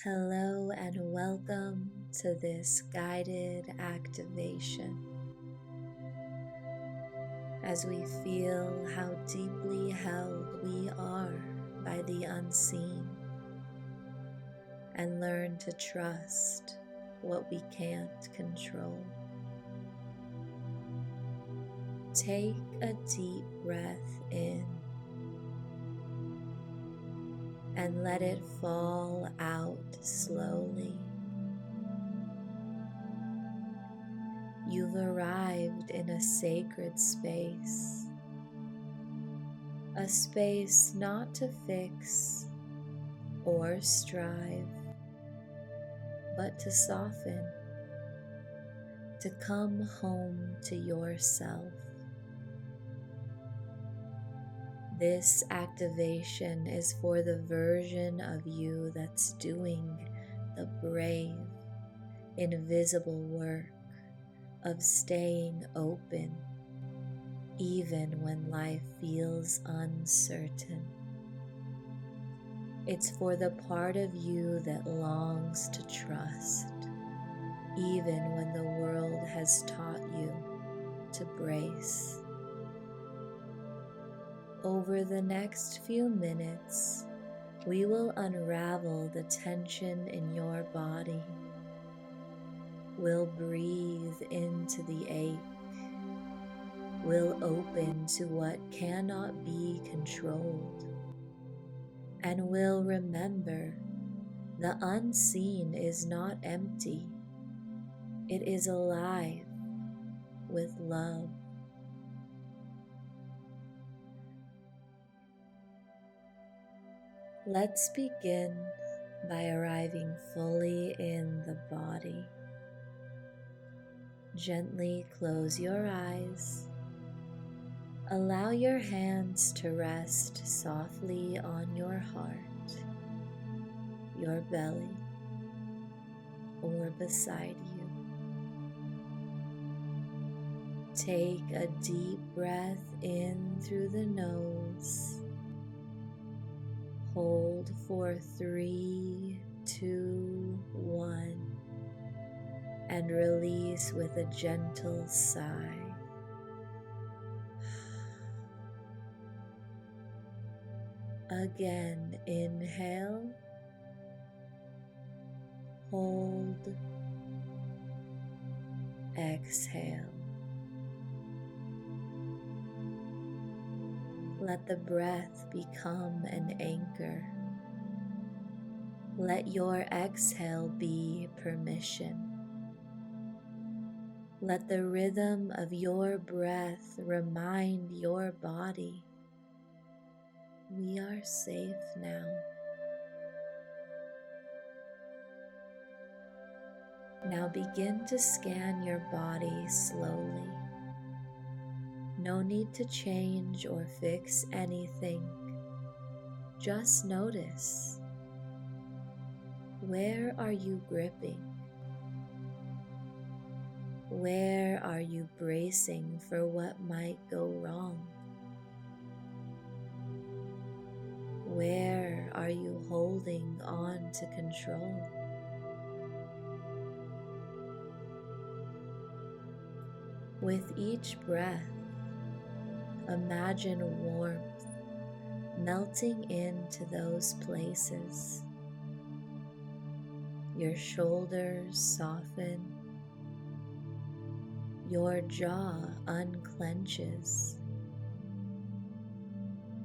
Hello and welcome to this guided activation as we feel how deeply held we are by the unseen and learn to trust what we can't control. Take a deep breath in and let it fall out slowly. You've arrived in a sacred space, a space not to fix or strive, but to soften, to come home to yourself. This activation is for the version of you that's doing the brave, invisible work of staying open, even when life feels uncertain. It's for the part of you that longs to trust, even when the world has taught you to brace. Over the next few minutes, we will unravel the tension in your body. We'll breathe into the ache. We'll open to what cannot be controlled. And we'll remember the unseen is not empty. It is alive with love. Let's begin by arriving fully in the body. Gently close your eyes. Allow your hands to rest softly on your heart, your belly, or beside you. Take a deep breath in through the nose. Hold for 3, 2, 1, and release with a gentle sigh. Again, inhale, hold, exhale. Let the breath become an anchor. Let your exhale be permission. Let the rhythm of your breath remind your body, we are safe now. Now begin to scan your body slowly. No need to change or fix anything. Just notice. Where are you gripping? Where are you bracing for what might go wrong? Where are you holding on to control? With each breath, imagine warmth melting into those places. Your shoulders soften. Your jaw unclenches.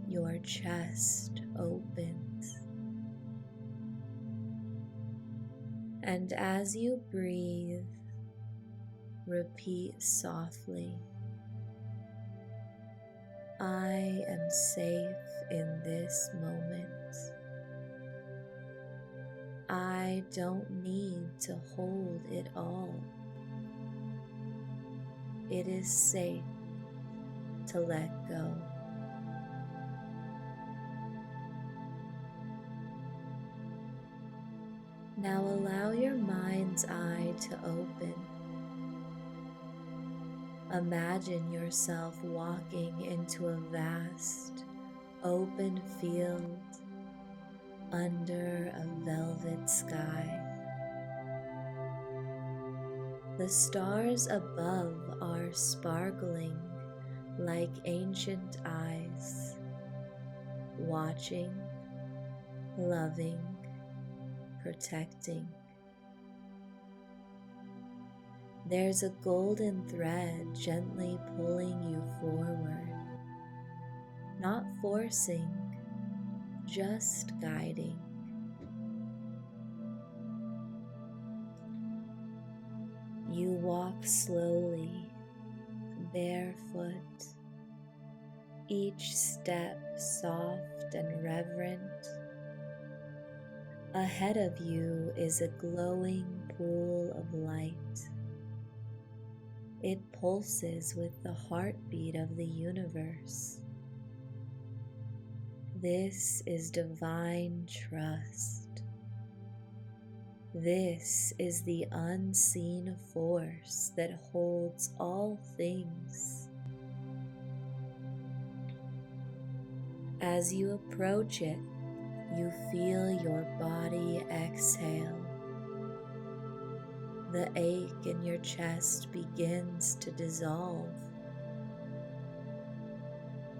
Your chest opens. And as you breathe, repeat softly, I am safe in this moment. I don't need to hold it all. It is safe to let go. Now allow your mind's eye to open. Imagine yourself walking into a vast, open field. under a velvet sky. The stars above are sparkling like ancient eyes, watching, loving, protecting. There's a golden thread gently pulling you forward, not forcing, just guiding. You walk slowly, barefoot, each step soft and reverent. Ahead of you is a glowing pool of light. It pulses with the heartbeat of the universe. This is divine trust. This is the unseen force that holds all things. As you approach it, you feel your body exhale. The ache in your chest begins to dissolve.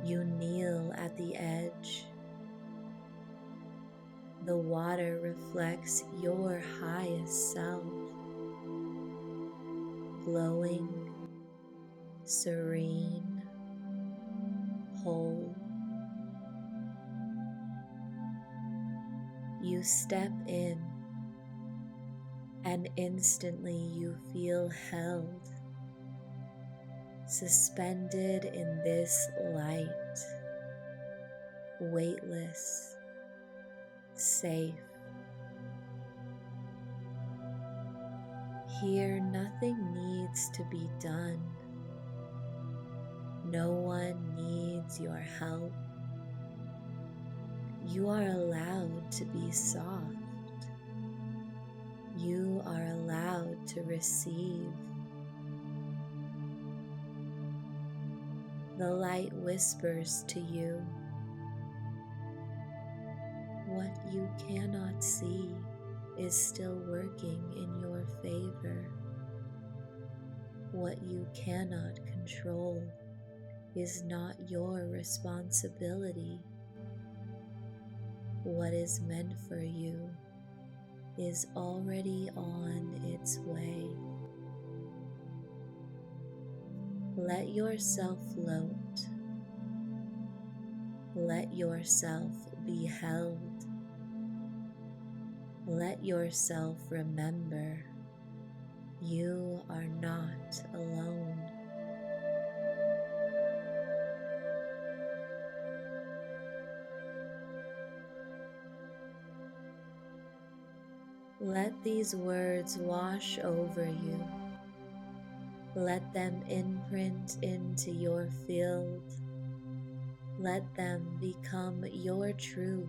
You kneel at the edge. The water reflects your highest self, glowing, serene, whole. You step in, and instantly you feel held, suspended in this light, weightless, safe. Here nothing needs to be done. No one needs your help. You are allowed to be soft. You are allowed to receive. The light whispers to you, what you cannot see is still working in your favor. What you cannot control is not your responsibility. What is meant for you is already on its way. Let yourself float. Let yourself be held. Let yourself remember you are not alone. Let these words wash over you. Let them imprint into your field. Let them become your truth.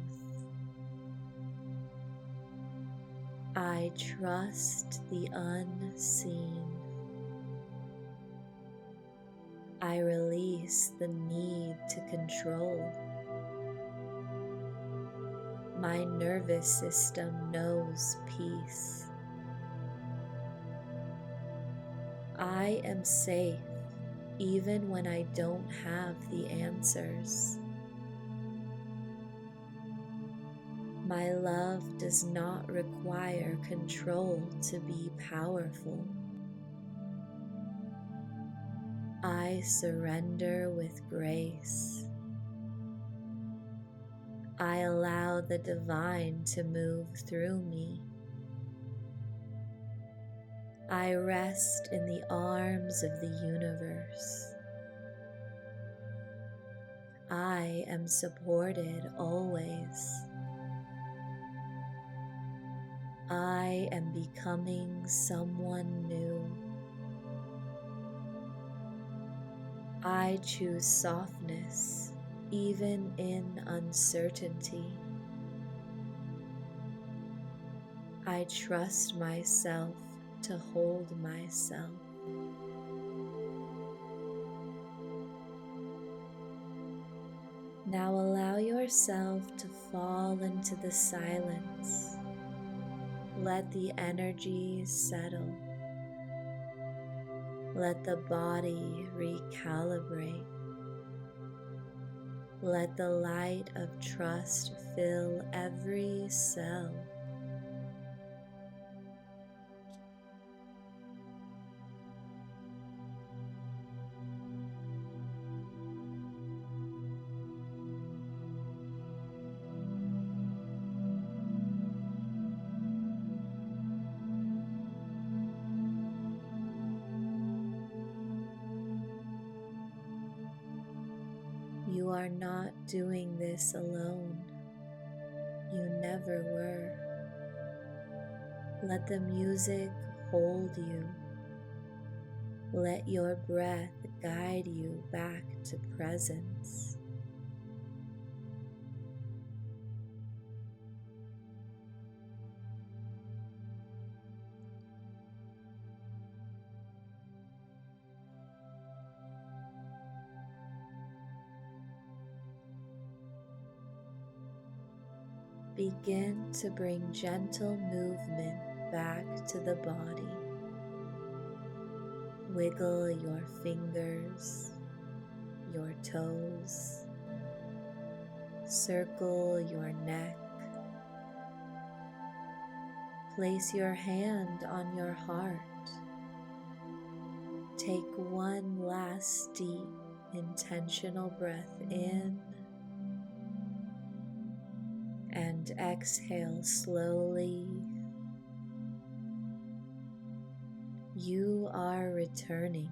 I trust the unseen. I release the need to control. My nervous system knows peace. I am safe even when I don't have the answers. My love does not require control to be powerful. I surrender with grace. I allow the divine to move through me. I rest in the arms of the universe. I am supported always. I am becoming someone new. I choose softness even in uncertainty. I trust myself to hold myself. Now allow yourself to fall into the silence. Let the energy settle. Let the body recalibrate. Let the light of trust fill every cell. You are not doing this alone. You never were. Let the music hold you. Let your breath guide you back to presence. Begin to bring gentle movement back to the body. Wiggle your fingers, your toes. Circle your neck. Place your hand on your heart. Take one last deep, intentional breath in and exhale slowly. You are returning,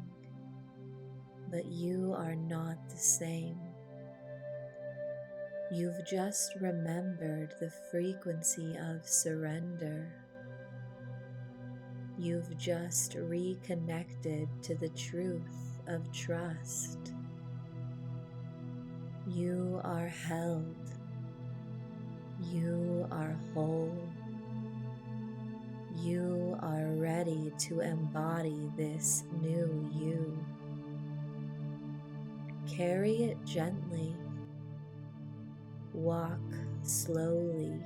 but you are not the same. You've just remembered the frequency of surrender. You've just reconnected to the truth of trust. You are held. You are whole. You are ready to embody this new you. Carry it gently. Walk slowly.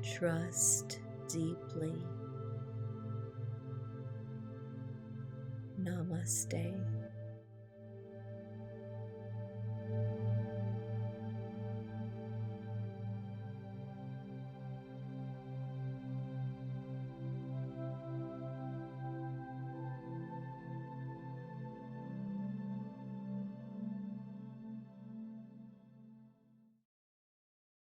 Trust deeply. Namaste.